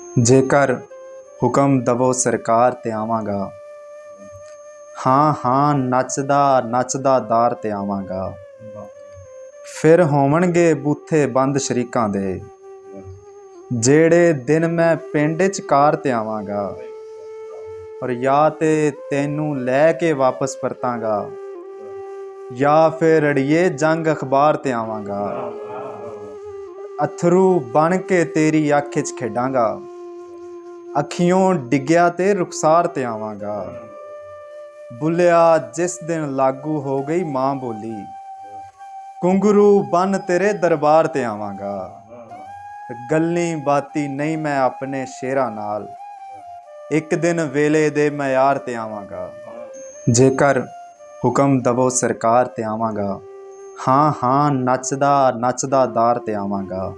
ਜੇਕਰ ਹੁਕਮ ਦਵੋ ਸਰਕਾਰ ਤੇ ਆਵਾਂਗਾ। ਹਾਂ ਹਾਂ ਨੱਚਦਾ ਨੱਚਦਾ ਦਾਰ ਤੇ ਆਵਾਂਗਾ। ਫਿਰ ਹੋਵਣਗੇ ਬੂਥੇ ਬੰਦ ਸ਼ਰੀਕਾਂ ਦੇ, ਜਿਹੜੇ ਦਿਨ ਮੈਂ ਪਿੰਡ 'ਚ ਕਾਰ ਤੇ ਆਵਾਂਗਾ। ਔਰ ਜਾਂ ਤੇ ਤੈਨੂੰ ਲੈ ਕੇ ਵਾਪਸ ਪਰਤਾਂਗਾ, ਜਾਂ ਫਿਰ ਅੜੀਏ ਜੰਗ ਅਖਬਾਰ ਤੇ ਆਵਾਂਗਾ। ਅਥਰੂ ਬਣ ਕੇ ਤੇਰੀ ਅੱਖ 'ਚ ਖੇਡਾਂਗਾ, ਅੱਖੀਓਂ ਡਿੱਗਿਆ ਤੇ ਰੁਖਸਾਰ ਤੇ ਆਵਾਂਗਾ। ਬੁੱਲਿਆ ਜਿਸ ਦਿਨ ਲਾਗੂ ਹੋ ਗਈ ਮਾਂ ਬੋਲੀ, ਘੁੰਗਰੂ ਬਨ ਤੇਰੇ ਦਰਬਾਰ ਤੇ ਆਵਾਂਗਾ। ਗੱਲੀ ਬਾਤੀ ਨਹੀਂ ਮੈਂ ਆਪਣੇ ਸ਼ੇਰਾਂ ਨਾਲ, ਇੱਕ ਦਿਨ ਵੇਲੇ ਦੇ ਮਿਆਰ ਤੇ ਆਵਾਂਗਾ। ਜੇਕਰ ਹੁਕਮ ਦਵੋ ਸਰਕਾਰ ਤੇ ਆਵਾਂਗਾ। ਹਾਂ ਹਾਂ ਨੱਚਦਾ ਨੱਚਦਾ ਦਾਰ ਤੇ ਆਵਾਂਗਾ।